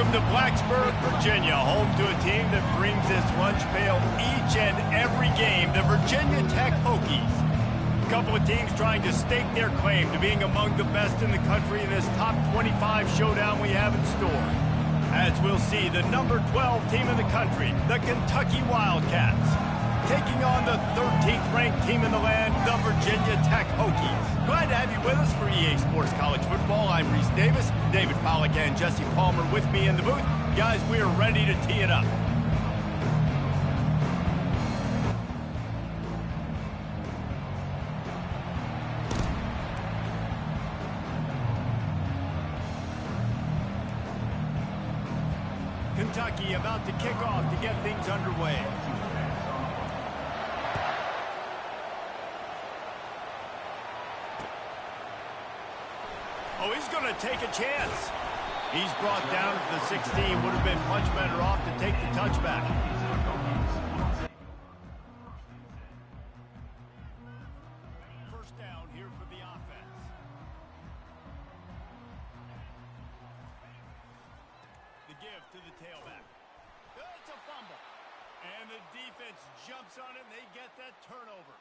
Welcome to Blacksburg, Virginia, home to a team that brings this lunch pail each and every game, the Virginia Tech Hokies. A couple of teams trying to stake their claim to being among the best in the country in this top 25 showdown we have in store. As we'll see, the number 12 team in the country, the Kentucky Wildcats, taking on the 13th ranked team in the land, the Virginia Tech Hokies. Glad to have you with us for EA Sports College Football. I'm Reese Davis, David Pollack and Jesse Palmer with me in the booth. Guys, we are ready to tee it up. Kentucky about to kick off to get things underway. Oh, he's going to take a chance. He's brought down to the 16. Would have been much better off to take the touchback. First down here for the offense. The give to the tailback. It's a fumble. And the defense jumps on it, and they get that turnover.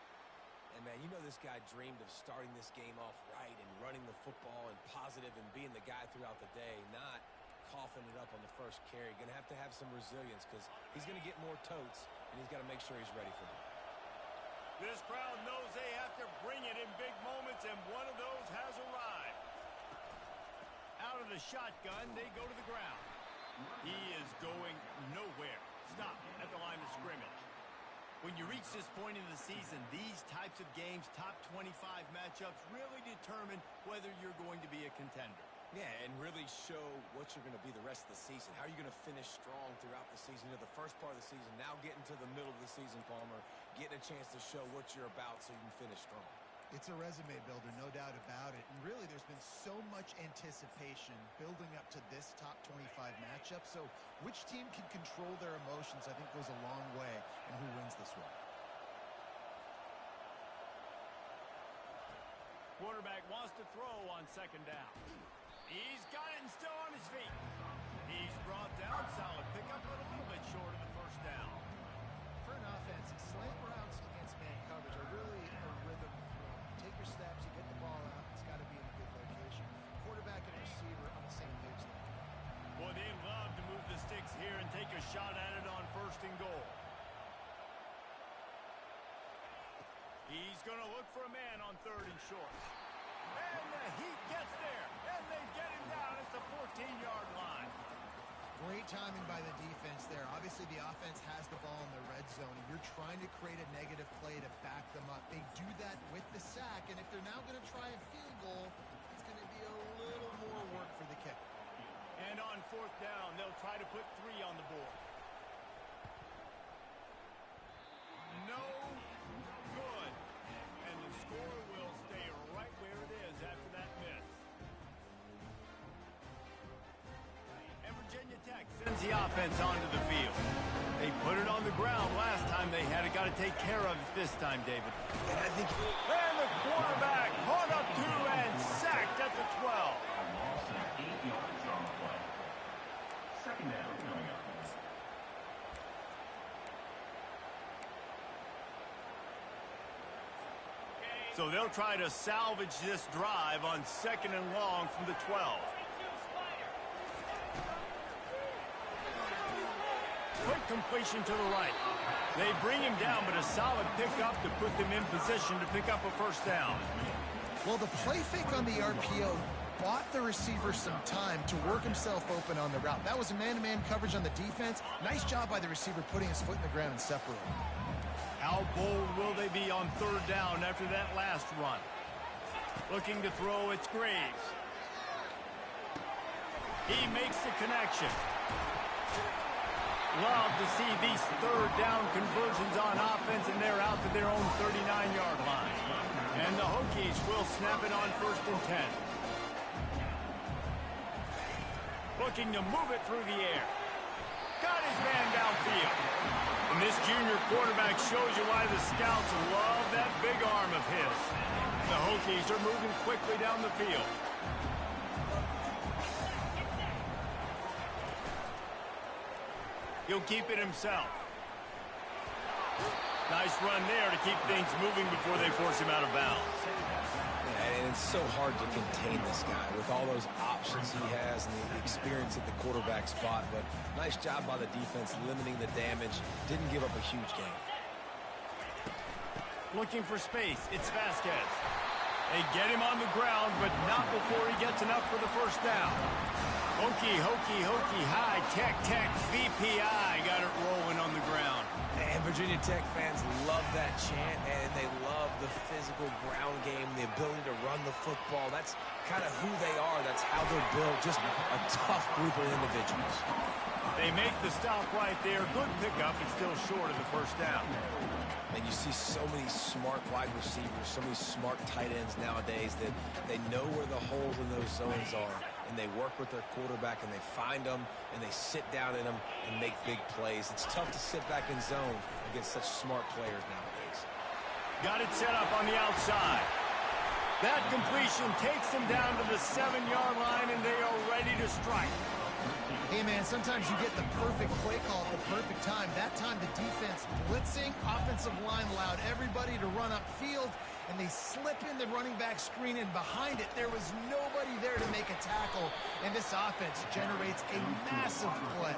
And, man, you know this guy dreamed of starting this game off right and running the football and positive and being the guy throughout the day, not coughing it up on the first carry. Going to have some resilience because he's going to get more totes, and he's got to make sure he's ready for them. This crowd knows they have to bring it in big moments, and one of those has arrived. Out of the shotgun, they go to the ground. He is going nowhere. Stop at the line of scrimmage. When you reach this point in the season, these types of games, top 25 matchups, really determine whether you're going to be a contender. Yeah, and really show what you're going to be the rest of the season. How are you going to finish strong throughout the season? You know, the first part of the season, now getting to the middle of the season, Palmer, getting a chance to show what you're about so you can finish strong. It's a resume builder, no doubt about it. And really, there's been so much anticipation building up to this top 25 matchup. So which team can control their emotions, I think, goes a long way in who wins this one. Quarterback wants to throw on second down. He's got it and still on his feet. He's brought down. Solid pickup, but a little bit short of the first down. For an offense, slant routes against man coverage are really a rhythm. Take your steps, you get the ball out. It's got to be in a good location. Quarterback and receiver on the same page there. Boy, they love to move the sticks here and take a shot at it on first and goal. He's going to look for a man on third and short. And the Heat gets there. And they get him down at the 14-yard line. Great timing by the defense there. Obviously, the offense has the ball in the red zone, and you're trying to create a negative play to back them up. They do that with the sack, and if they're now going to try a field goal, it's going to be a little more work for the kicker. And on fourth down, they'll try to put 3 on the board. No good. And the score will stay right where it is after that miss. And Virginia Tech sends the offense onto the field. They put it on the ground last time. They had it. Got to take care of it this time, David. And I think... And the quarterback caught up to and sacked at the 12. Second down coming up. So they'll try to salvage this drive on second and long from the 12. Quick completion to the right. They bring him down, but a solid pickup to put them in position to pick up a first down. Well, the play fake on the RPO bought the receiver some time to work himself open on the route. That was a man-to-man coverage on the defense. Nice job by the receiver putting his foot in the ground and separating. How bold will they be on third down after that last run? Looking to throw, it's Graves. He makes the connection. Love to see these third down conversions on offense, and they're out to their own 39-yard line. And the Hokies will snap it on first and 10. Looking to move it through the air. Got his man downfield. And this junior quarterback shows you why the scouts love that big arm of his. The Hokies are moving quickly down the field. He'll keep it himself. Nice run there to keep things moving before they force him out of bounds. Yeah, and it's so hard to contain this guy with all those options he has and the experience at the quarterback spot. But nice job by the defense limiting the damage. Didn't give up a huge gain. Looking for space. It's Vasquez. They get him on the ground, but not before he gets enough for the first down. Hokey, hokey, hokey, high, tech, tech, VPI got it rolling on the ground. And Virginia Tech fans love that chant, and they love the physical ground game, the ability to run the football. That's kind of who they are. That's how they're built. Just a tough group of individuals. They make the stop right there. Good pickup, but still short of the first down. And you see so many smart wide receivers, so many smart tight ends nowadays that they know where the holes in those zones are, and they work with their quarterback, and they find them, and they sit down in them and make big plays. It's tough to sit back in zone against such smart players nowadays. Got it set up on the outside. That completion takes them down to the 7-yard line, and they are ready to strike. Hey, man, sometimes you get the perfect play call at the perfect time. That time the defense blitzing, offensive line allowed everybody to run upfield, and they slip in the running back screen, and behind it there was nobody there to make a tackle, and this offense generates a massive play.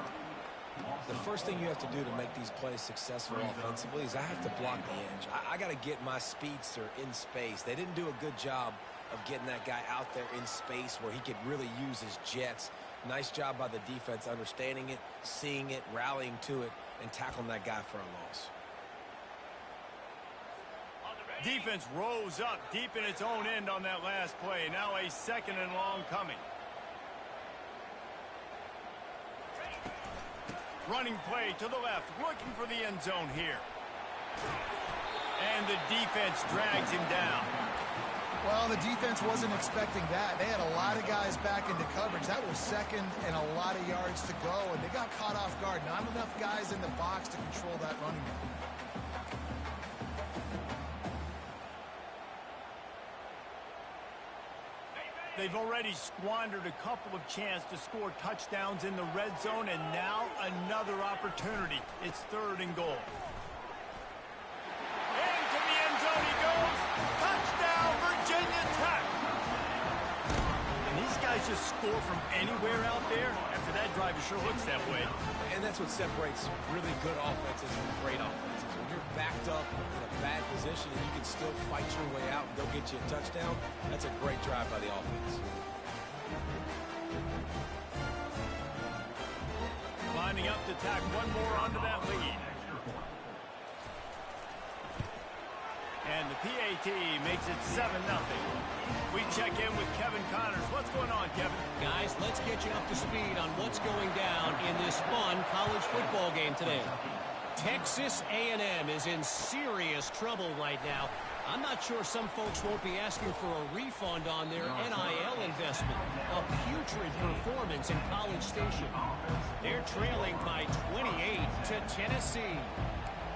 The first thing you have to do to make these plays successful offensively is I have to block the edge. I got to get my speedster in space. They didn't do a good job of getting that guy out there in space where he could really use his jets. Nice job by the defense understanding it, seeing it, rallying to it, and tackling that guy for a loss. Defense rose up deep in its own end on that last play. Now a 2nd and long coming. Running play to the left, looking for the end zone here. And the defense drags him down. Well, the defense wasn't expecting that. They had a lot of guys back into coverage. That was 2nd and a lot of yards to go, and they got caught off guard. Not enough guys in the box to control that running game. They've already squandered a couple of chances to score touchdowns in the red zone, and now another opportunity. It's 3rd and goal. Into the end zone he goes. Touchdown, Virginia Tech. And these guys just score from anywhere out there. After that drive, it sure looks that way. And that's what separates really good offenses from great offenses. When you're backed up in a bad position and you can still fight your way out and go get you a touchdown, that's a great drive by the offense. Lining up to tack one more onto that lead. And the PAT makes it 7-0. We check in with Kevin Connors. What's going on, Kevin? Guys, let's get you up to speed on what's going down in this fun college football game today. Texas A&M is in serious trouble right now. I'm not sure some folks won't be asking for a refund on their NIL investment. A putrid performance in College Station. They're trailing by 28 to Tennessee.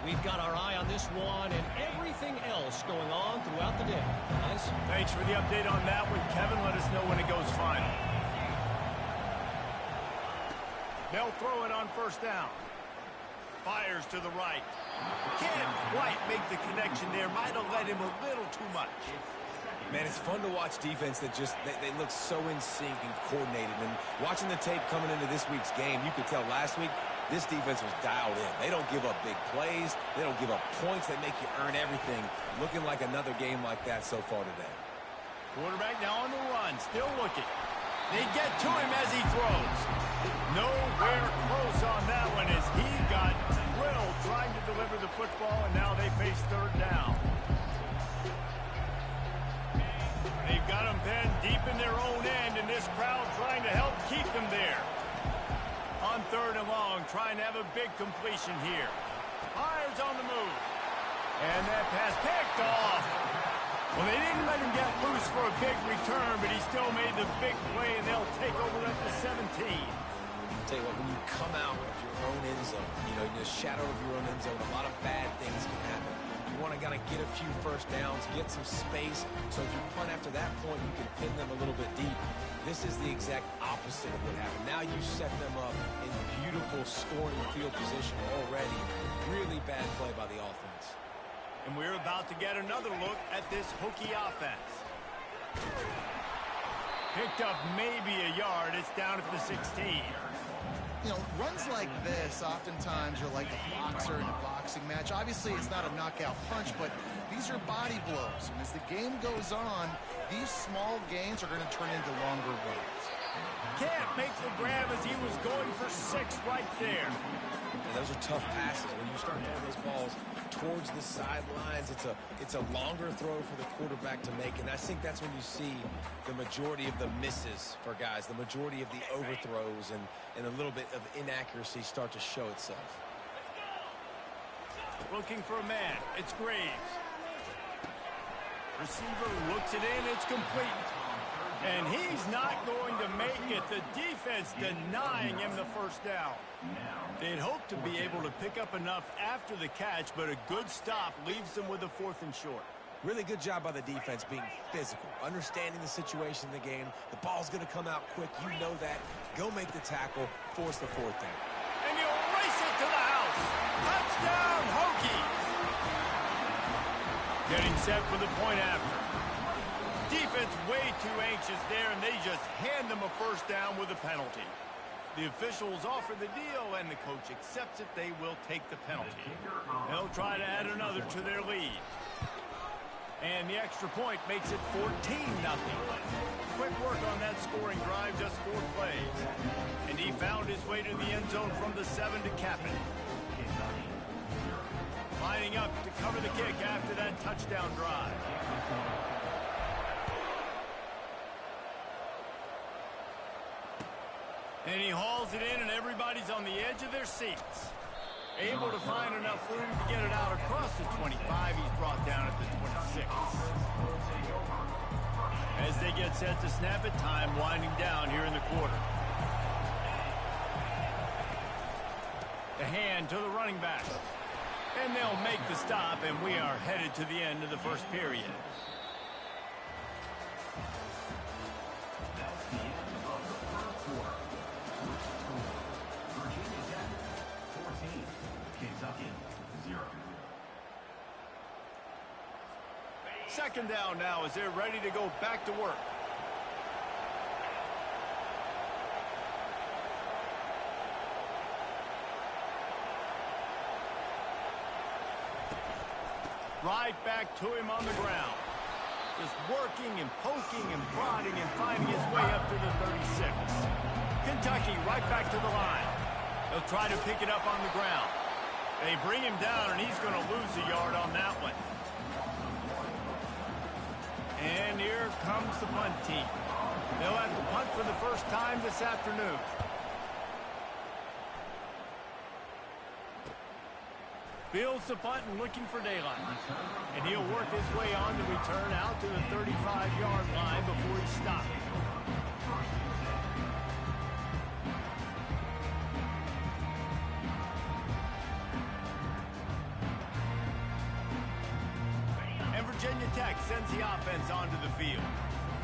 We've got our eye on this one and everything else going on throughout the day. Guys? Thanks for the update on that one, Kevin. Let us know when it goes final. They'll throw it on 1st down. Fires to the right. Can't quite make the connection there. Might have led him a little too much. Man, it's fun to watch defense that just, they look so in sync and coordinated. And watching the tape coming into this week's game, you could tell last week, this defense was dialed in. They don't give up big plays. They don't give up points. They make you earn everything. Looking like another game like that so far today. Quarterback now on the run, still looking. They get to him as he throws. Nowhere close on that one as he got drilled trying to deliver the football, and now they face 3rd down. They've got them pinned deep in their own end, and this crowd trying to help keep them there. On 3rd and long, trying to have a big completion here. Fires on the move. And that pass picked off. Well, they didn't let him get loose for a big return, but he still made the big play, and they'll take over at the 17. I'll tell you what, when you come out of your own end zone, in the shadow of your own end zone, a lot of bad things can happen. You want to kind of get a few first downs, get some space, so if you punt after that point, you can pin them a little bit deep. This is the exact opposite of what happened. Now you set them up in beautiful scoring field position already. Really bad play by the offense. And we're about to get another look at this Hokie offense. Picked up maybe a yard. It's down at the 16. You know, runs like this oftentimes are like a boxer in a boxing match. Obviously, it's not a knockout punch, but these are body blows. And as the game goes on, these small gains are going to turn into longer runs. Can't make the grab as he was going for 6 right there. And those are tough passes. When you start throwing those balls towards the sidelines, it's a longer throw for the quarterback to make. And I think that's when you see the majority of the misses for guys, the majority of the overthrows and a little bit of inaccuracy start to show itself. Looking for a man. It's Graves. Receiver looks it in. It's complete. And he's not going to make it. The defense denying him the first down. They'd hope to be able to pick up enough after the catch, but a good stop leaves them with a 4th and short. Really good job by the defense being physical, understanding the situation in the game. The ball's going to come out quick. You know that. Go make the tackle, force the 4th down. And he'll race it to the house. Touchdown, Hokies. Getting set for the point after. Defense way too anxious there, and they just hand them a first down with a penalty. The officials offer the deal, and the coach accepts it. They will take the penalty. They'll try to add another to their lead. And the extra point makes it 14-0. Quick work on that scoring drive, just 4 plays. And he found his way to the end zone from the 7 to cap it. Lining up to cover the kick after that touchdown drive. And he hauls it in, and everybody's on the edge of their seats. Able to find enough room to get it out across the 25. He's brought down at the 26. As they get set to snap it, time winding down here in the quarter. The hand to the running back. And they'll make the stop, and we are headed to the end of the first period. Second down now as they're ready to go back to work. Right back to him on the ground. Just working and poking and prodding and finding his way up to the 36. Kentucky right back to the line. They'll try to pick it up on the ground. They bring him down, and he's going to lose a yard on that one. And here comes the punt team. They'll have to punt for the first time this afternoon. Fields the punt and looking for daylight. And he'll work his way on to return out to the 35-yard line before he stops. Virginia Tech sends the offense onto the field.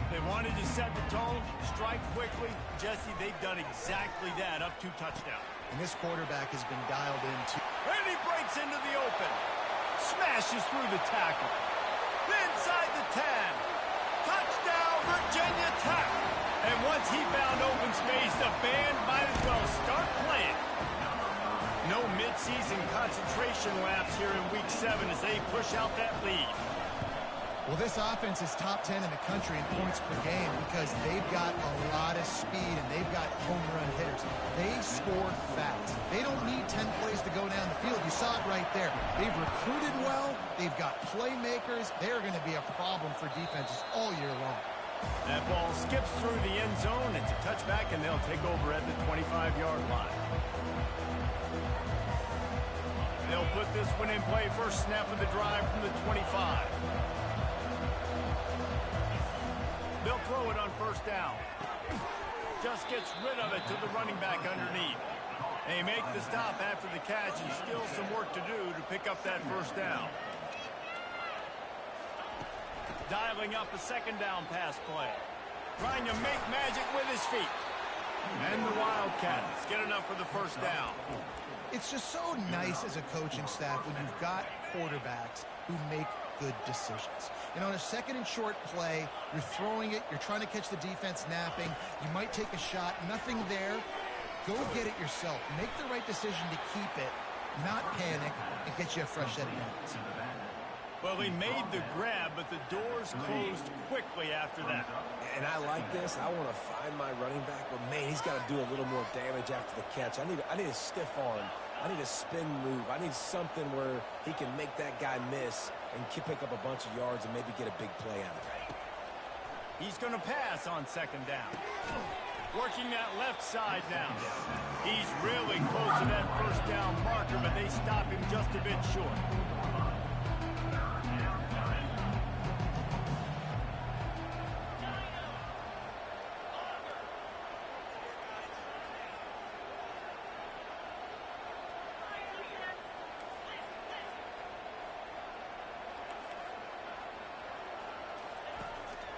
They wanted to set the tone, strike quickly. Jesse, they've done exactly that, up 2 touchdowns. And this quarterback has been dialed into. And he breaks into the open. Smashes through the tackle. Inside the 10. Touchdown, Virginia Tech. And once he found open space, the band might as well start playing. No midseason concentration laps here in Week 7 as they push out that lead. Well, this offense is top 10 in the country in points per game because they've got a lot of speed and they've got home run hitters. They score fast. They don't need 10 plays to go down the field. You saw it right there. They've recruited well. They've got playmakers. They're going to be a problem for defenses all year long. That ball skips through the end zone. It's a touchback, and they'll take over at the 25-yard line. They'll put this one in play. First snap of the drive from the 25. They'll throw it on first down. Just gets rid of it to the running back underneath. They make the stop after the catch and still some work to do to pick up that first down. dialing up a second down pass play. Trying to make magic with his feet. And the Wildcats get enough for the first down. It's just so nice as a coaching staff when you've got quarterbacks who make good decisions. And on a second and short play, you're throwing it, you're trying to catch the defense napping, you might take a shot, nothing there. Go get it yourself. Make the right decision to keep it, not panic, and get you a fresh set of downs. Well, he made the grab, but the doors closed quickly after that. And I like this. I want to find my running back, but man, he's got to do a little more damage after the catch. I need a stiff arm. I need a spin move. I need something where he can make that guy miss and pick up a bunch of yards and maybe get a big play out of it. He's going to pass on second down. Working that left side now. He's really close to that first down marker, but they stop him just a bit short.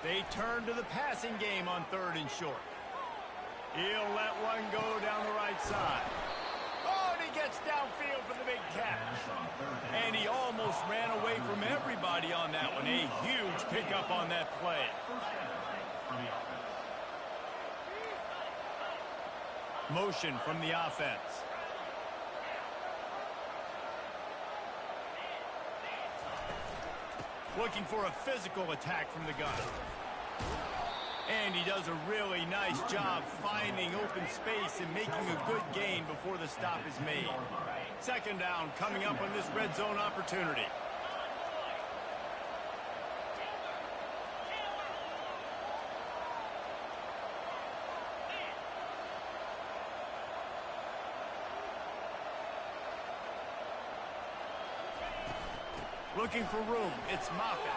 They turn to the passing game on third and short. He'll let one go down the right side. Oh, and he gets downfield for the big catch. And he almost ran away from everybody on that one. A huge pickup on that play. Motion from the offense. Looking for a physical attack from the gun. And he does a really nice job finding open space and making a good gain before the stop is made. Second down coming up on this red zone opportunity. Looking for room. It's Moffitt.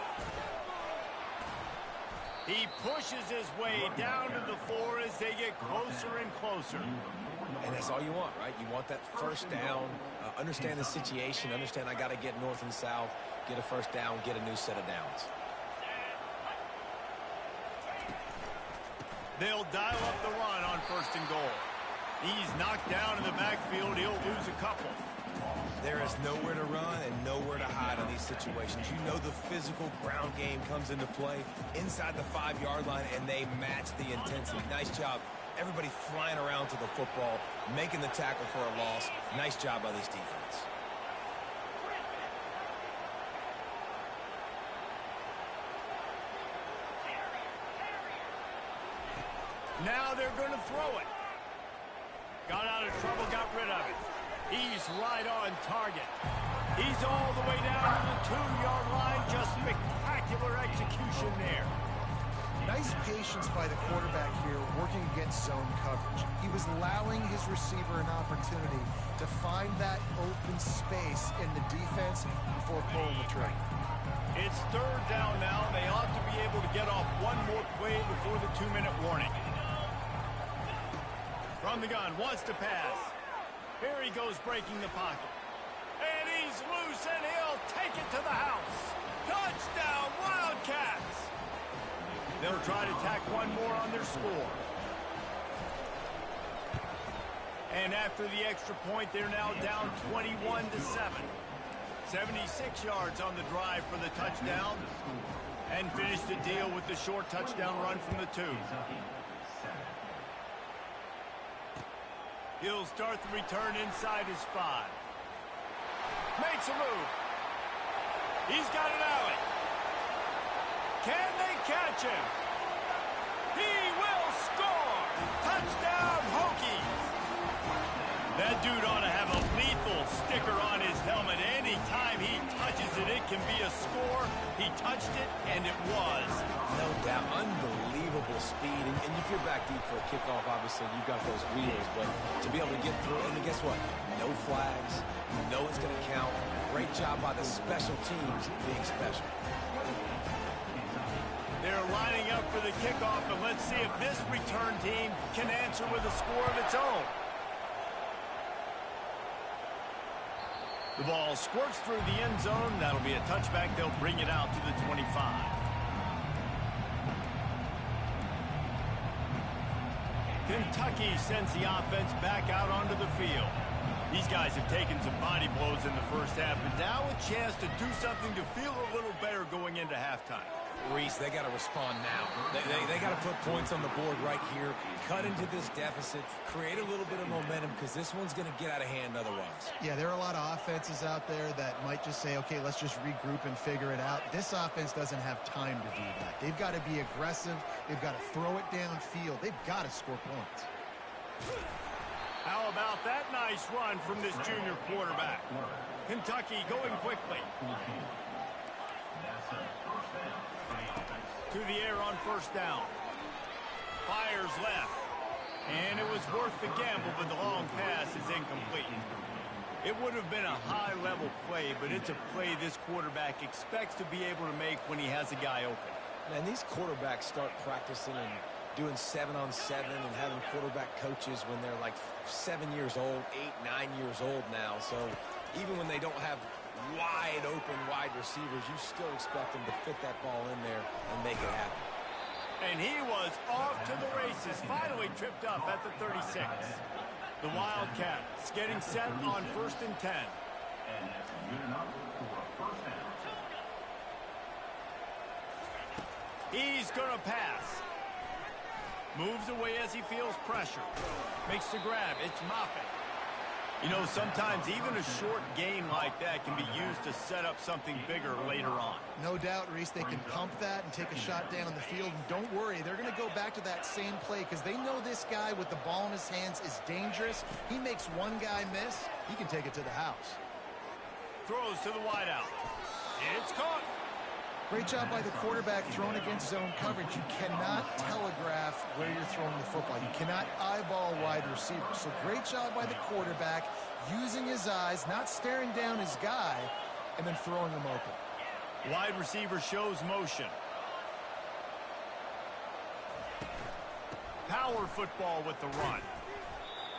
He pushes his way down to the floor as they get closer and closer. And that's all you want, right? You want that first down, understand the situation, understand I got to get north and south, get a first down, get a new set of downs. They'll dial up the run on first and goal. He's knocked down in the backfield. He'll lose a couple. There is nowhere to run and nowhere to hide on these situations. You know the physical ground game comes into play inside the 5-yard line, and they match the intensity. Nice job. Everybody flying around to the football, making the tackle for a loss. Nice job by this defense. Now they're going to throw it. Got out of trouble, got rid of it. He's right on target. He's all the way down to the 2-yard line. Just spectacular execution there. Nice patience by the quarterback here working against zone coverage. He was allowing his receiver an opportunity to find that open space in the defense before pulling the trigger. It's third down now. They ought to be able to get off one more play before the 2-minute warning. From the gun, wants to pass. Here he goes breaking the pocket. And he's loose, and he'll take it to the house. Touchdown, Wildcats! They'll try to tack one more on their score. And after the extra point, they're now down 21-7. 76 yards on the drive for the touchdown. And finish the deal with the short touchdown run from the 2. He'll start the return inside his 5. Makes a move. He's got an alley. Can they catch him? He will score! Touchdown, Hokies! That dude ought to have a lethal sticker on his helmet. Anytime he touches it, it can be a score. He touched it, and it was. No doubt. Unbelievable speed. And if you're back deep for a kickoff, obviously, you've got those wheels. But to be able to get through, and guess what? No flags. You know it's going to count. Great job by the special teams being special. They're lining up for the kickoff, and let's see if this return team can answer with a score of its own. The ball squirts through the end zone. That'll be a touchback. They'll bring it out to the 25. Kentucky sends the offense back out onto the field. These guys have taken some body blows in the first half, and now a chance to do something to feel a little better going into halftime. Reese, they got to respond now. They got to put points on the board right here, cut into this deficit, create a little bit of momentum, because this one's going to get out of hand otherwise. Yeah, there are a lot of offenses out there that might just say, okay, let's just regroup and figure it out. This offense doesn't have time to do that. They've got to be aggressive. They've got to throw it downfield. They've got to score points. How about that nice run from this junior quarterback? Kentucky going quickly. To the air on first down. Fires left. And it was worth the gamble, but the long pass is incomplete. It would have been a high-level play, but it's a play this quarterback expects to be able to make when he has a guy open. Man, these quarterbacks start practicing and doing 7-on-7 and having quarterback coaches when they're like 7 years old, 8, 9 years old now. So even when they don't have wide receivers, you still expect them to fit that ball in there and make it happen. And he was off to the races, finally tripped up at the 36. The Wildcats getting set on 1st and 10. He's going to pass. Moves away as he feels pressure. Makes the grab. It's Moffitt. You know, sometimes even a short gain like that can be used to set up something bigger later on. No doubt, Reese, they can pump that and take a shot down on the field. And don't worry, they're going to go back to that same play because they know this guy with the ball in his hands is dangerous. He makes one guy miss, he can take it to the house. Throws to the wideout. It's caught. Great job by the quarterback throwing against zone coverage. You cannot telegraph where you're throwing the football. You cannot eyeball wide receivers. So great job by the quarterback using his eyes, not staring down his guy, and then throwing him open. Wide receiver shows motion. Power football with the run.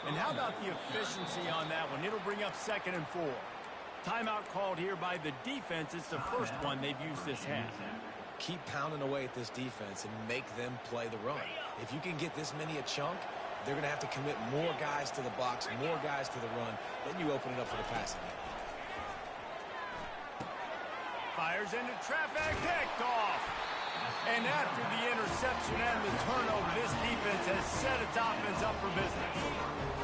And how about the efficiency on that one? It'll bring up 2nd and 4. Timeout called here by the defense. It's the first one they've used this half. Keep pounding away at this defense and make them play the run. If you can get this many a chunk, they're going to have to commit more guys to the box, more guys to the run. Then you open it up for the passing game. Fires into traffic, picked off. And after the interception and the turnover, this defense has set its offense up for business.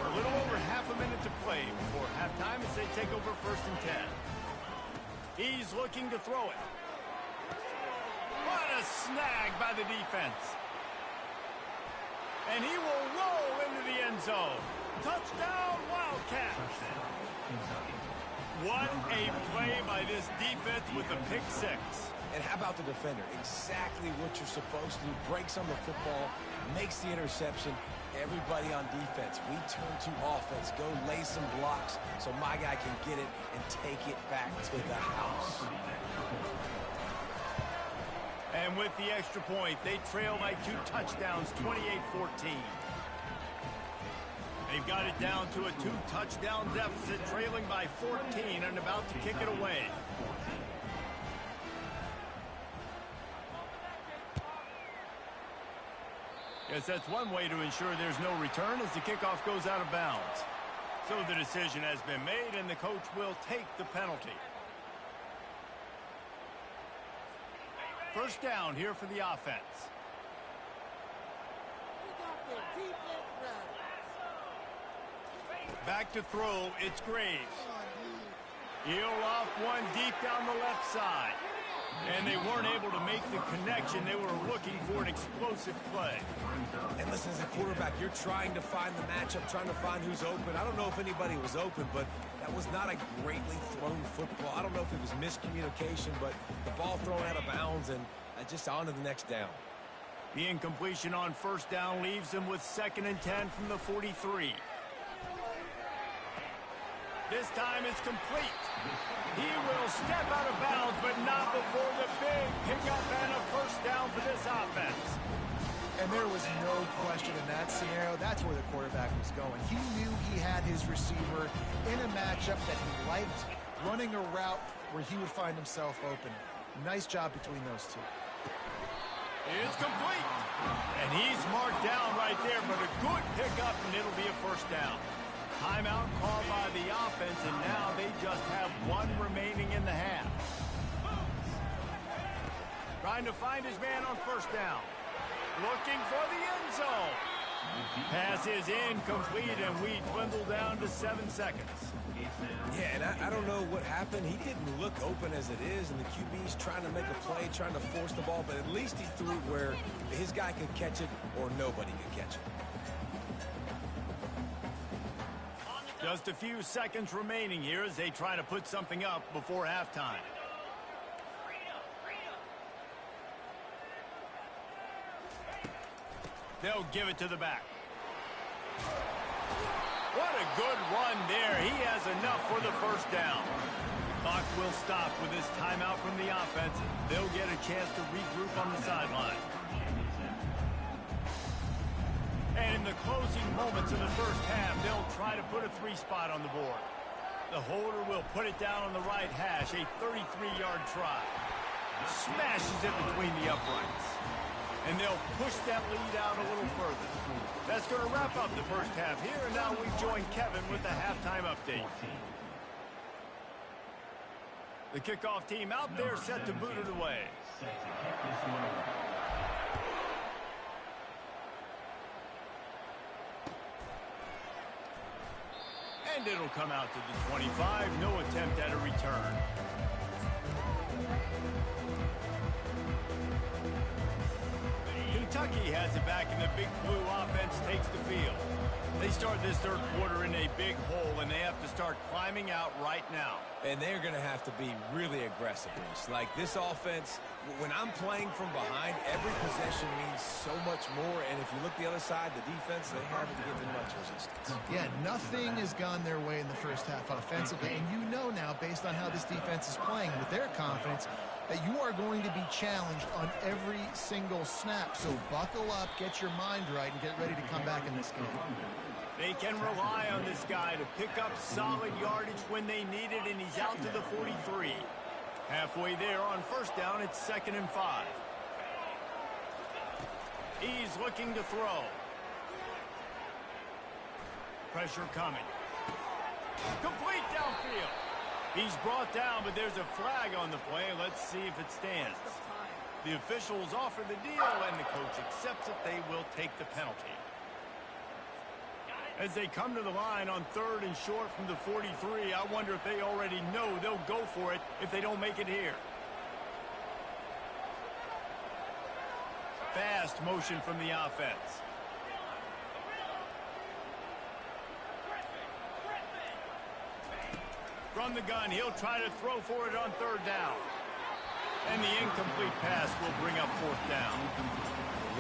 A little over half a minute to play before halftime as they take over 1st and 10. He's looking to throw it. What a snag by the defense. And he will roll into the end zone. Touchdown, Wildcats. What a play by this defense with the pick 6. And how about the defender? Exactly what you're supposed to do. Breaks on the football, makes the interception. Everybody on defense, we turn to offense. Go lay some blocks so my guy can get it and take it back to the house. And with the extra point, they trail by 2 touchdowns, 28-14. They've got it down to a 2-touchdown deficit, trailing by 14 and about to kick it away. Guess that's one way to ensure there's no return as the kickoff goes out of bounds. So the decision has been made, and the coach will take the penalty. First down here for the offense. Back to throw, it's Graves. He'll off one deep down the left side. And they weren't able to make the connection. They were looking for an explosive play. And listen, as a quarterback, you're trying to find the matchup, trying to find who's open. I don't know if anybody was open, but that was not a greatly thrown football. I don't know if it was miscommunication, but the ball thrown out of bounds and just on to the next down. The incompletion on first down leaves them with 2nd and 10 from the 43. This time it's complete. He will step out of bounds, but not before the big pickup and a first down for this offense. And there was no question in that scenario. That's where the quarterback was going. He knew he had his receiver in a matchup that he liked, running a route where he would find himself open. Nice job between those two. It's complete. And he's marked down right there, but a good pickup, and it'll be a first down. Timeout called by the offense, and now they just have one remaining in the half. Trying to find his man on first down. Looking for the end zone. Pass is incomplete, and we dwindle down to 7 seconds. Yeah, and I don't know what happened. He didn't look open as it is, and the QB's trying to make a play, trying to force the ball, but at least he threw it where his guy could catch it or nobody could catch it. Just a few seconds remaining here as they try to put something up before halftime. They'll give it to the back. What a good run there. He has enough for the first down. Clock will stop with this timeout from the offense. They'll get a chance to regroup on the sideline. And in the closing moments of the first half, they'll try to put a 3-spot on the board. The holder will put it down on the right hash, a 33-yard try. Smashes it between the uprights. And they'll push that lead out a little further. That's going to wrap up the first half here, and now we join Kevin with the halftime update. The kickoff team out there set to boot it away. And it'll come out to the 25. No attempt at a return. Kentucky has it back, and the Big Blue offense takes the field. They start this third quarter in a big hole, and they have to start climbing out right now. And they're going to have to be really aggressive. Like this offense, when I'm playing from behind, every possession means so much more. And if you look the other side, the defense, they haven't given much resistance. Yeah, nothing has gone their way in the first half offensively. And you know now, based on how this defense is playing with their confidence, that you are going to be challenged on every single snap. So buckle up, get your mind right, and get ready to come back in this game. They can rely on this guy to pick up solid yardage when they need it, and he's out to the 43. Halfway there on first down, it's 2nd and 5. He's looking to throw. Pressure coming. Complete downfield. He's brought down, but there's a flag on the play. Let's see if it stands. The officials offer the deal, and the coach accepts it. They will take the penalty. As they come to the line on 3rd and short from the 43, I wonder if they already know they'll go for it if they don't make it here. Fast motion from the offense. From the gun, he'll try to throw for it on 3rd down. And the incomplete pass will bring up 4th down.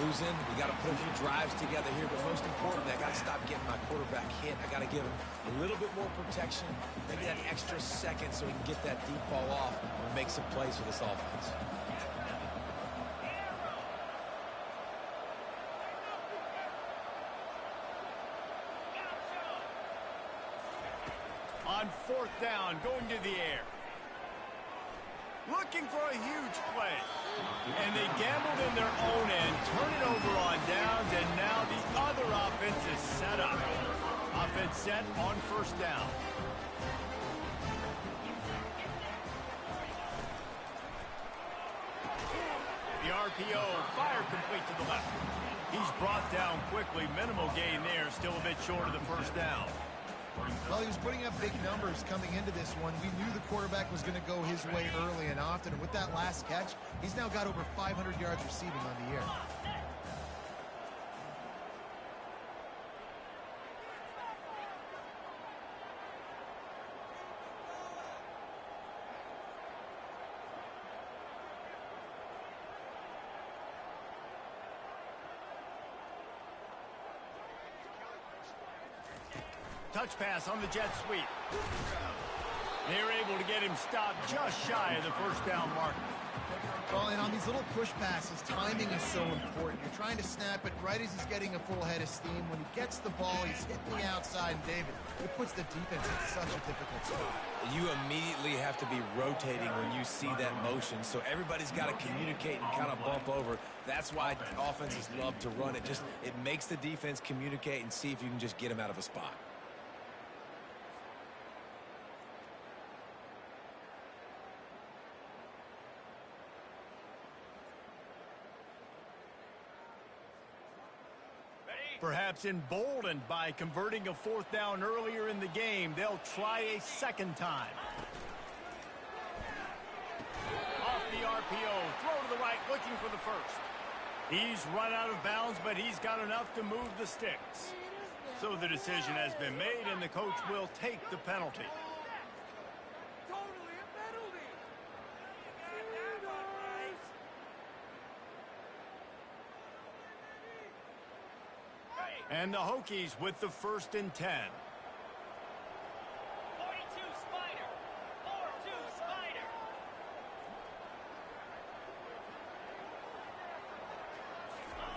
Losing, we got to put a few drives together here, but most importantly, I got to stop getting my quarterback hit. I got to give him a little bit more protection, maybe that extra second so he can get that deep ball off and make some plays for this offense. On 4th down, going to the air. Looking for a huge play. And they gambled in their own end, turn it over on downs, and now the other offense is set up. Offense set on 1st down. The RPO, fire complete to the left. He's brought down quickly. Minimal gain there, still a bit short of the 1st down. Well, he was putting up big numbers coming into this one. We knew the quarterback was going to go his way early and often. And with that last catch, he's now got over 500 yards receiving on the year. Touch pass on the jet sweep. They're able to get him stopped just shy of the first down mark. Well, and on these little push passes, timing is so important. You're trying to snap it right as he's getting a full head of steam. When he gets the ball, he's hitting the outside. And David, it puts the defense in such a difficult spot. You immediately have to be rotating when you see that motion, so everybody's got to communicate and kind of bump over. That's why offenses love to run it. It makes the defense communicate and see if you can just get him out of a spot. Perhaps emboldened by converting a fourth down earlier in the game, they'll try a second time. Off the RPO, throw to the right, looking for the first. He's run out of bounds, but he's got enough to move the sticks. So the decision has been made, and the coach will take the penalty. And the Hokies with the 1st and 10. 42 Spider. 4-2 Spider.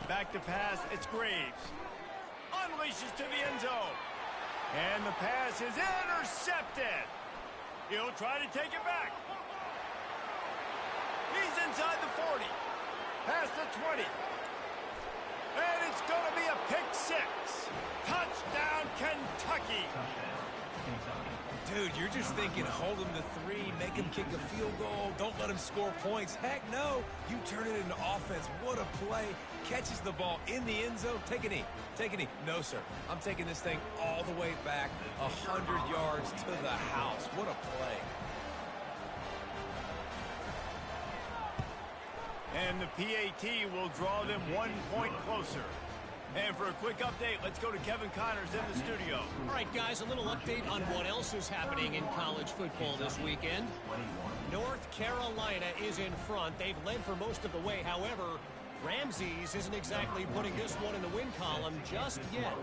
Back to pass, it's Graves. Unleashes to the end zone. And the pass is intercepted. He'll try to take it back. He's inside the 40. Past the 20. And it's going to be a pick 6. Touchdown, Kentucky. Dude, you're just thinking, hold him to 3, make him kick a field goal, don't let him score points. Heck no, you turn it into offense. What a play. Catches the ball in the end zone. Take a knee. Take a knee. No, sir. I'm taking this thing all the way back 100 yards to the house. What a play. And the PAT will draw them 1 point closer. And for a quick update, let's go to Kevin Connors in the studio. All right, guys, a little update on what else is happening in college football this weekend. North Carolina is in front. They've led for most of the way. However, Ramses isn't exactly putting this one in the win column just yet.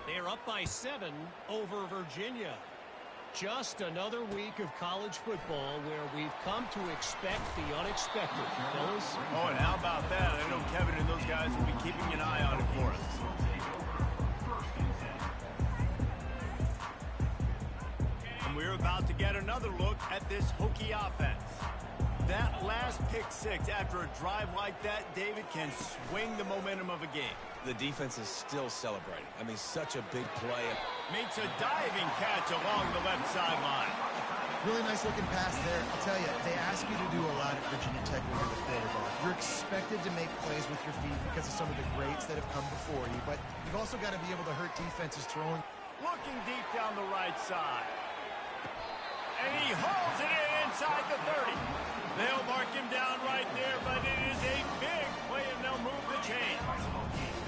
They're up by 7 over Virginia. Just another week of college football where we've come to expect the unexpected, fellas. Oh, and how about that? I know Kevin and those guys will be keeping an eye on it for us. And we're about to get another look at this Hokie offense. That last pick 6 after a drive like that, David, can swing the momentum of a game. The defense is still celebrating. I mean, such a big play. Makes a diving catch along the left sideline. Really nice looking pass there. I'll tell you, they ask you to do a lot at Virginia Tech when you're the quarterback. You're expected to make plays with your feet because of some of the greats that have come before you, but you've also got to be able to hurt defenses throwing. Looking deep down the right side. And he hauls it in inside the 30. They'll mark him down right there, but it is a big play, and they'll move the chains.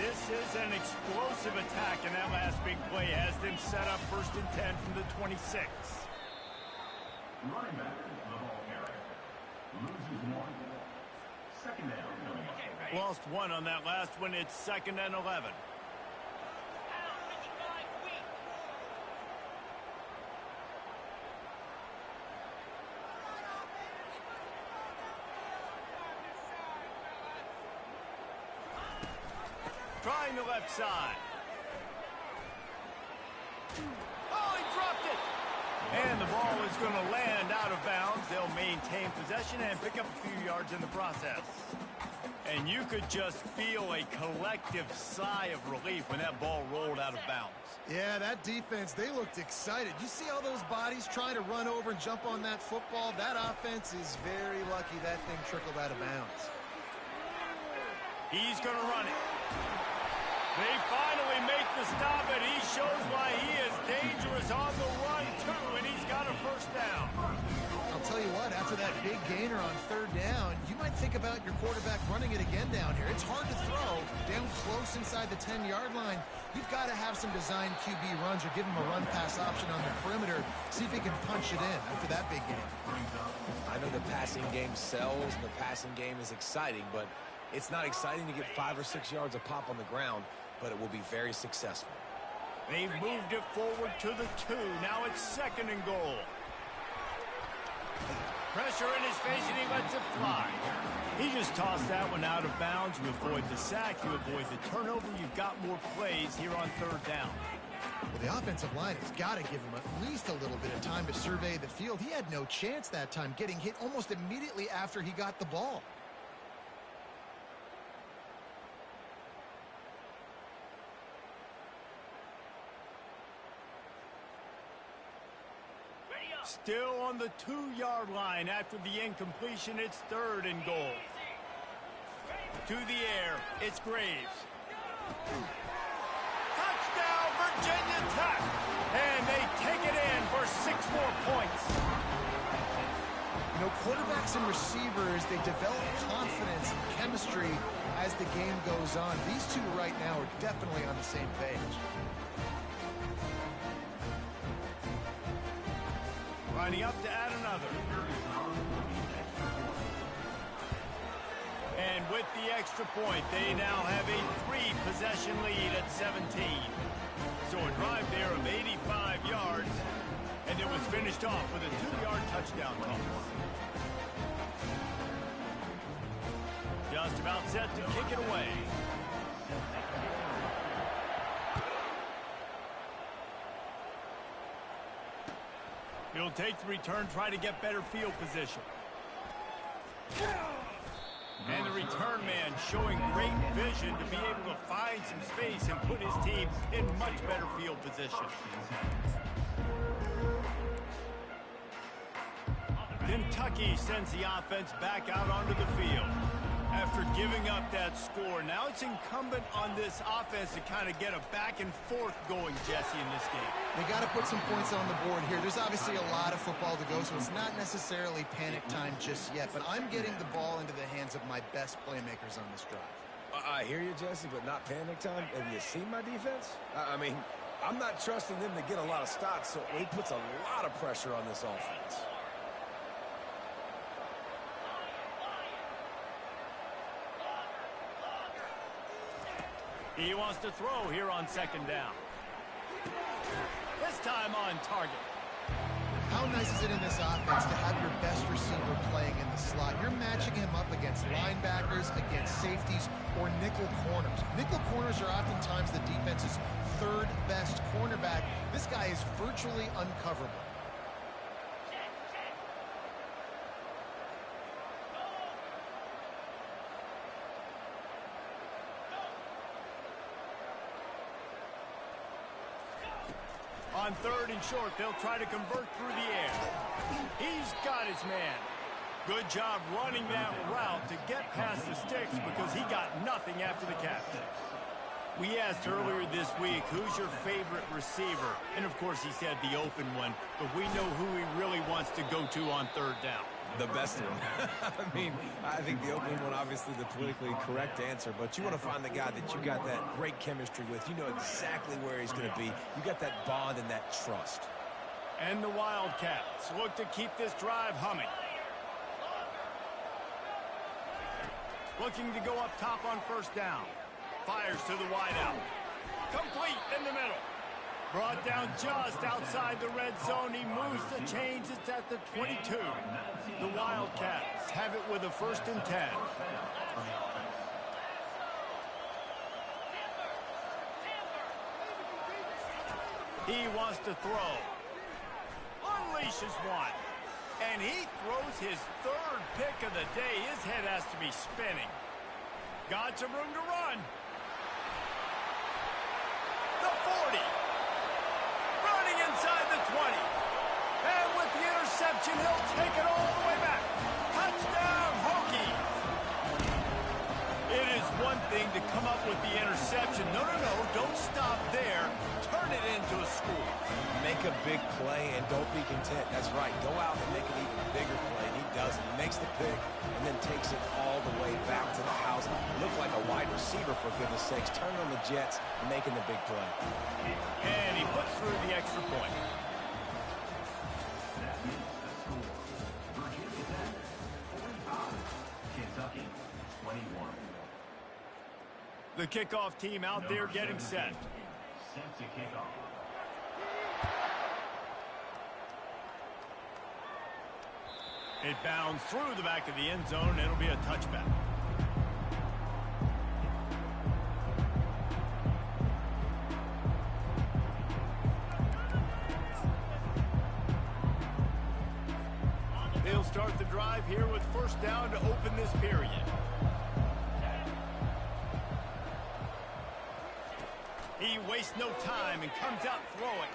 This is an explosive attack, and that last big play has them set up 1st and 10 from the 26. Running back, the ball carrier. Loses 1. 2nd down coming up. Lost 1 on that last one. It's 2nd and 11. Trying the left side. Oh, he dropped it. And the ball is going to land out of bounds. They'll maintain possession and pick up a few yards in the process. And you could just feel a collective sigh of relief when that ball rolled out of bounds. Yeah, that defense, they looked excited. You see all those bodies trying to run over and jump on that football? That offense is very lucky that thing trickled out of bounds. He's going to run it. They finally make the stop, and he shows why he is dangerous on the run, too, and he's got a 1st down. I'll tell you what, after that big gainer on 3rd down, you might think about your quarterback running it again down here. It's hard to throw down close inside the 10-yard line. You've got to have some designed QB runs or give him a run-pass option on the perimeter. See if he can punch it in after that big gain. I know the passing game sells, and the passing game is exciting, but it's not exciting to get 5 or 6 yards a pop on the ground, but it will be very successful. They've moved it forward to the 2. Now it's 2nd and goal. Pressure in his face, and he lets it fly. He just tossed that one out of bounds. You avoid the sack, you avoid the turnover. You've got more plays here on third down. Well, the offensive line has got to give him at least a little bit of time to survey the field. He had no chance that time, getting hit almost immediately after he got the ball. Still on the 2-yard line after the incompletion. It's 3rd and goal. To the air, it's Graves. Touchdown, Virginia Tech! And they take it in for 6 more points. You know, quarterbacks and receivers, they develop confidence and chemistry as the game goes on. These two right now are definitely on the same page. Lining up to add another. And with the extra point, they now have a 3-possession lead at 17. So a drive there of 85 yards, and it was finished off with a 2-yard touchdown toss. Just about set to kick it away. He'll take the return, try to get better field position. And the return man showing great vision to be able to find some space and put his team in much better field position. Kentucky sends the offense back out onto the field. After giving up that score, now it's incumbent on this offense to kind of get a back and forth going, Jesse, in this game. They got to put some points on the board here. There's obviously a lot of football to go, so it's not necessarily panic time just yet, but I'm getting the ball into the hands of my best playmakers on this drive. I hear you, Jesse, but not panic time. Have you seen my defense? I mean, I'm not trusting them to get a lot of stops, so he puts a lot of pressure on this offense. He wants to throw here on 2nd down. This time on target. How nice is it in this offense to have your best receiver playing in the slot? You're matching him up against linebackers, against safeties, or nickel corners. Nickel corners are oftentimes the defense's 3rd best cornerback. This guy is virtually uncoverable. On 3rd and short, they'll try to convert through the air. He's got his man. Good job running that route to get past the sticks because he got nothing after the catch. We asked earlier this week, who's your favorite receiver? And, of course, he said the open one, but we know who he really wants to go to on 3rd down. The best one. I mean, I think the opening one, obviously the politically correct answer, but you want to find the guy that you got that great chemistry with. You know exactly where he's going to be. You got that bond and that trust. And the Wildcats look to keep this drive humming. Looking to go up top on 1st down. Fires to the wideout. Complete in the middle. Brought down just outside the red zone. He moves the chains. It's at the 22. The Wildcats have it with a 1st and 10. He wants to throw. Unleashes one. And he throws his 3rd pick of the day. His head has to be spinning. Got some room to run. The 40. Running inside the 20. And with the interception, he'll take it all the way back. Touchdown, Hokies. It is one thing to come up with the interception. No, don't stop there. Turn it into a score. Make a big play and don't be content. That's right. Go out and make an even bigger play. And he does it. He makes the pick and then takes it all the way back to the house. Looked like a wide receiver, for goodness sakes. Turning on the Jets and making the big play. And he puts through the extra point. That is the score. Virginia Tech 45, Kentucky 21. The kickoff team out there getting set. Set to kick off. It bounds through the back of the end zone. It'll be a touchback. They'll start the drive here with first down to open this period. He wastes no time and comes out throwing.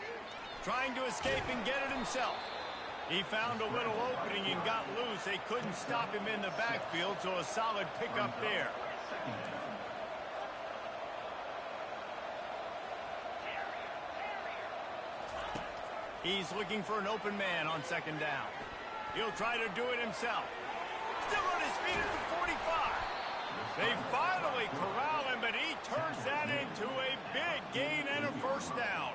Trying to escape and get it himself. He found a little opening and got loose. They couldn't stop him in the backfield, so a solid pickup there. He's looking for an open man on second down. He'll try to do it himself. Still on his feet at the 45. They finally corral him, but he turns that into a big gain and a first down.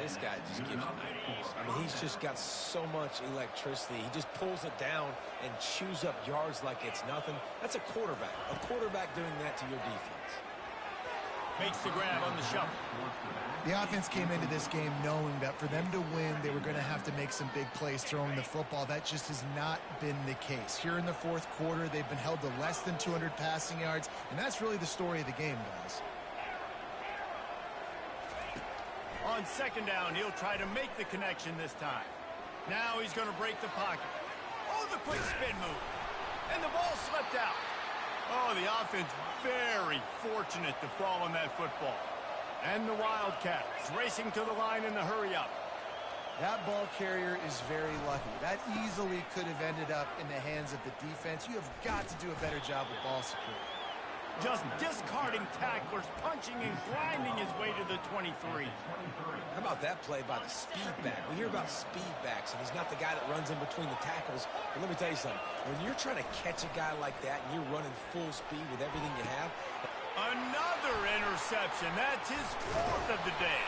This guy just gives you nightmares. I mean, he's just got so much electricity. He just pulls it down and chews up yards like it's nothing. That's a quarterback. A quarterback doing that to your defense. Makes the grab on the shuffle. The offense came into this game knowing that for them to win, they were going to have to make some big plays throwing the football. That just has not been the case. Here in the fourth quarter, they've been held to less than 200 passing yards, and that's really the story of the game, guys. On second down, he'll try to make the connection this time. Now he's going to break the pocket. Oh, the quick spin move. And the ball slipped out. Oh, the offense very fortunate to fall on that football. And the Wildcats racing to the line in the hurry-up. That ball carrier is very lucky. That easily could have ended up in the hands of the defense. You have got to do a better job with ball security. Just discarding tacklers, punching and grinding his way to the 23. How about that play by the speed back? We hear about speed backs, and he's not the guy that runs in between the tackles. But let me tell you something. When you're trying to catch a guy like that and you're running full speed with everything you have. Another interception. That's his fourth of the day.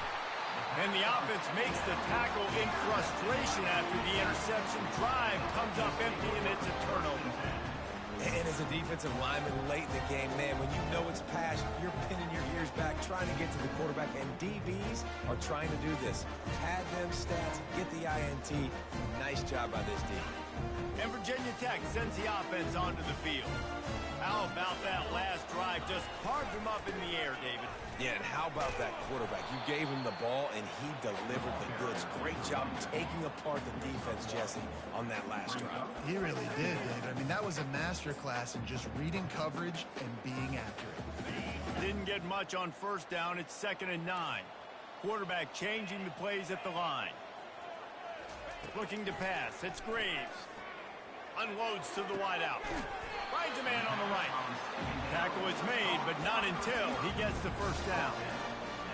And the offense makes the tackle in frustration after the interception. Drive comes up empty, and it's a turnover. And as a defensive lineman late in the game, man, when you know it's passed, you're pinning your ears back, trying to get to the quarterback, and DBs are trying to do this. Pad them stats, get the INT. Nice job by this team. And Virginia Tech sends the offense onto the field. How about that last drive? Just carved him up in the air, David. Yeah, and how about that quarterback? You gave him the ball, and he delivered the goods. Great job taking apart the defense, Jesse, on that last drive. He really did, David. I mean, that was a masterclass in just reading coverage and being accurate. Didn't get much on first down. It's 2nd and 9. Quarterback changing the plays at the line. Looking to pass. It's Graves. Unloads to the wideout. Finds a man on the right. Tackle is made, but not until he gets the first down.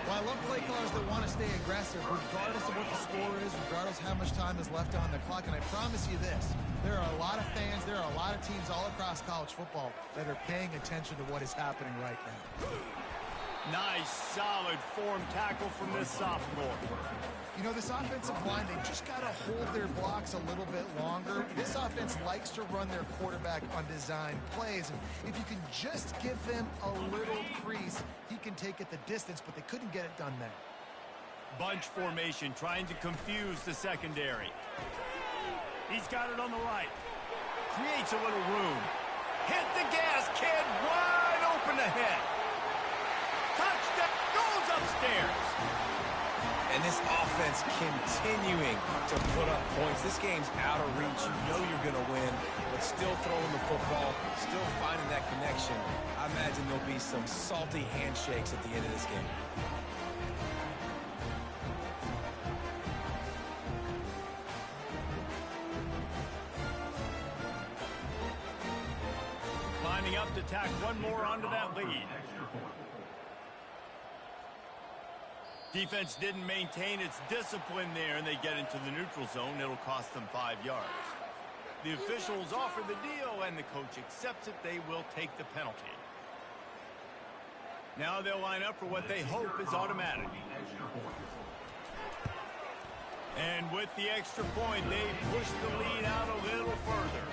Well, I love play callers that want to stay aggressive, regardless of what the score is, regardless how much time is left on the clock. And I promise you this, there are a lot of fans, there are a lot of teams all across college football that are paying attention to what is happening right now. Nice, solid form tackle from this sophomore. You know, this offensive line, they just got to hold their blocks a little bit longer. This offense likes to run their quarterback on design plays. And if you can just give them a little crease, he can take it the distance, but they couldn't get it done there. Bunch formation, trying to confuse the secondary. He's got it on the right. Creates a little room. Hit the gas, kid. Wide open ahead. Touchdown. Goes upstairs. And this offense continuing to put up points. This game's out of reach. You know you're going to win, but still throwing the football, still finding that connection. I imagine there'll be some salty handshakes at the end of this game. Lining up to tack one more onto that lead. Defense didn't maintain its discipline there, and they get into the neutral zone. It'll cost them 5 yards. The officials offer the deal, and the coach accepts it. They will take the penalty. Now they'll line up for what they hope is automatic. And with the extra point, they push the lead out a little further.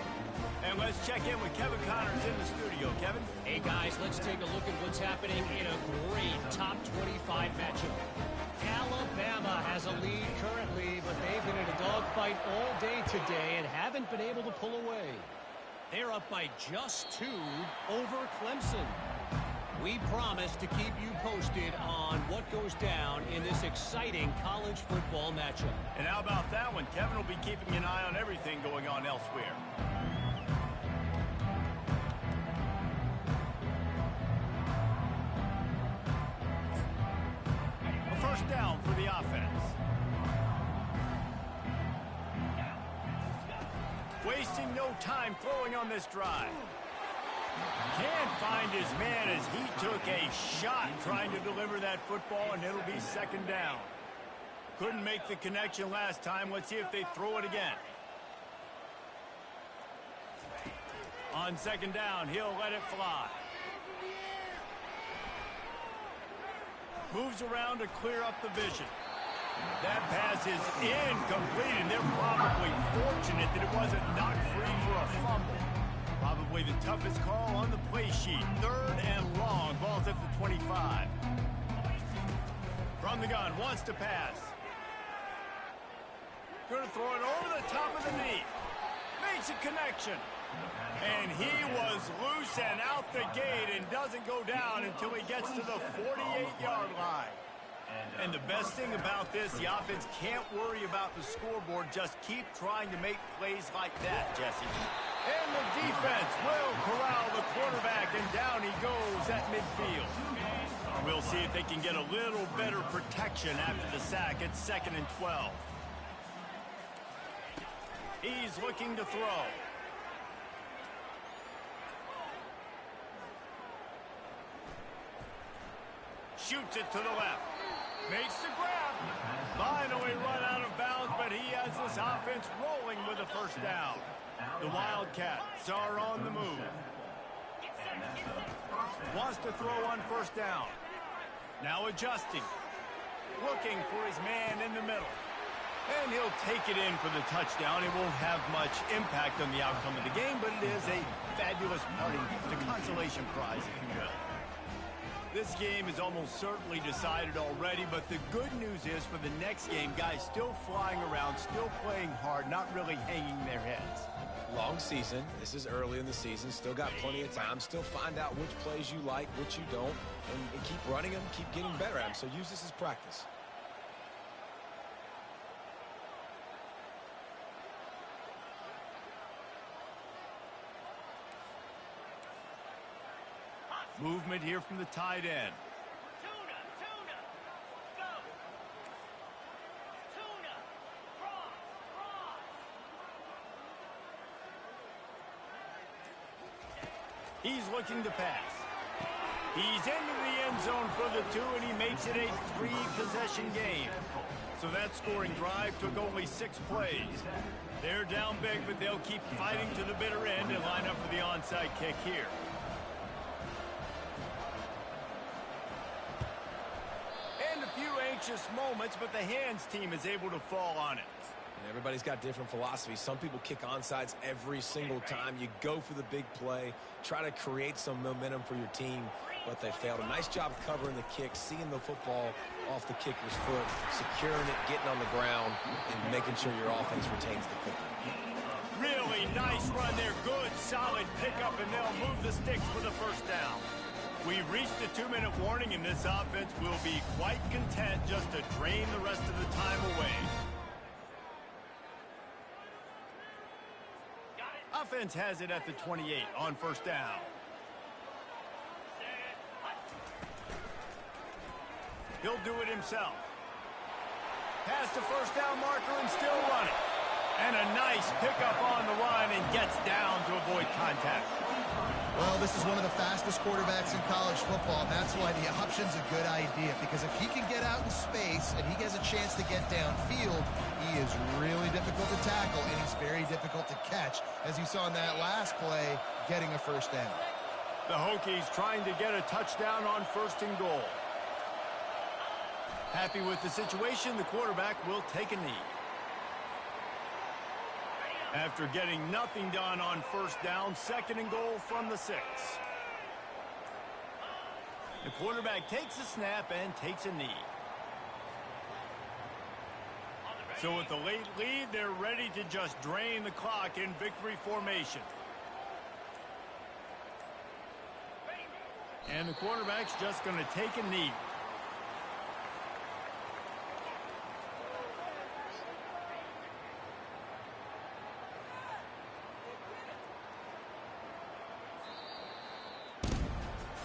And let's check in with Kevin Connors in the studio. Kevin? Hey, guys, let's take a look at what's happening in a great top 25 matchup. Alabama has a lead currently, but they've been in a dogfight all day today and haven't been able to pull away. They're up by just 2 over Clemson. We promise to keep you posted on what goes down in this exciting college football matchup. And how about that one? Kevin will be keeping an eye on everything going on elsewhere. A first down for the offense. Wasting no time throwing on this drive. Can't find his man as he took a shot trying to deliver that football, and it'll be second down. Couldn't make the connection last time. Let's see if they throw it again. On second down, he'll let it fly. Moves around to clear up the vision. That pass is incomplete, and they're probably fortunate that it wasn't knocked free for a fumble. Probably the toughest call on the play sheet. Third and long. Ball's at the 25. From the gun, wants to pass. Going to throw it over the top of the knee. Makes a connection. And he was loose and out the gate and doesn't go down until he gets to the 48-yard line. And the best thing about this, the offense can't worry about the scoreboard. Just keep trying to make plays like that, Jesse. And the defense will corral the quarterback, and down he goes at midfield. We'll see if they can get a little better protection after the sack. It's 2nd and 12. He's looking to throw. Shoots it to the left. Makes the grab. Finally run out of bounds, but he has this offense rolling with a first down. The Wildcats are on the move. Wants to throw on first down. Now adjusting. Looking for his man in the middle. And he'll take it in for the touchdown. It won't have much impact on the outcome of the game, but it is a fabulous parting gift, a consolation prize, if you will. This game is almost certainly decided already, but the good news is for the next game, guys still flying around, still playing hard, not really hanging their heads. Long season. This is early in the season. Still got plenty of time. Still find out which plays you like, which you don't, and keep running them, keep getting better at them. So use this as practice. Movement here from the tight end. Tuna, go. Tuna, cross. He's looking to pass. He's into the end zone for the 2, and he makes it a 3-possession game. So that scoring drive took only 6 plays. They're down big, but they'll keep fighting to the bitter end and line up for the onside kick here. Anxious moments, but the hands team is able to fall on it. And everybody's got different philosophies. Some people kick onside every single time. You go for the big play, try to create some momentum for your team, but they failed. A nice job covering the kick, seeing the football off the kicker's foot, securing it, getting on the ground, and making sure your offense retains the football. Really nice run there. Good, solid pickup, and they'll move the sticks for the first down. We've reached the 2-minute warning, and this offense will be quite content just to drain the rest of the time away. Offense has it at the 28 on first down. He'll do it himself. Past the first down marker and still running. And a nice pickup on the line and gets down to avoid contact. Well, this is one of the fastest quarterbacks in college football, and that's why the option's a good idea, because if he can get out in space and he has a chance to get downfield, he is really difficult to tackle, and he's very difficult to catch, as you saw in that last play, getting a first down. The Hokies trying to get a touchdown on 1st and goal. Happy with the situation, the quarterback will take a knee. After getting nothing done on first down, 2nd and goal from the 6. The quarterback takes a snap and takes a knee. So with the late lead, they're ready to just drain the clock in victory formation. And the quarterback's just going to take a knee.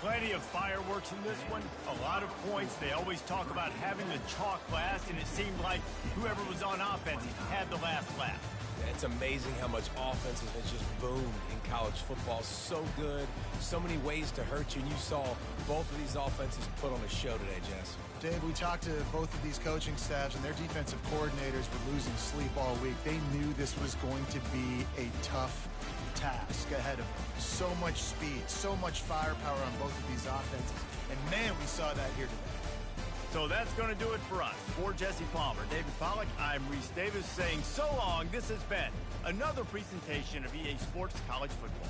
Plenty of fireworks in this one. A lot of points. They always talk about having the chalk last, and it seemed like whoever was on offense had the last laugh. It's amazing how much offense has just boomed in college football. So good, so many ways to hurt you, and you saw both of these offenses put on a show today, Jess. Dave, we talked to both of these coaching staffs, and their defensive coordinators were losing sleep all week. They knew this was going to be a tough task ahead of them. So much speed, so much firepower on both of these offenses. And, man, we saw that here today. So that's going to do it for us. For Jesse Palmer, David Pollack, I'm Reese Davis saying so long. This has been another presentation of EA Sports College Football.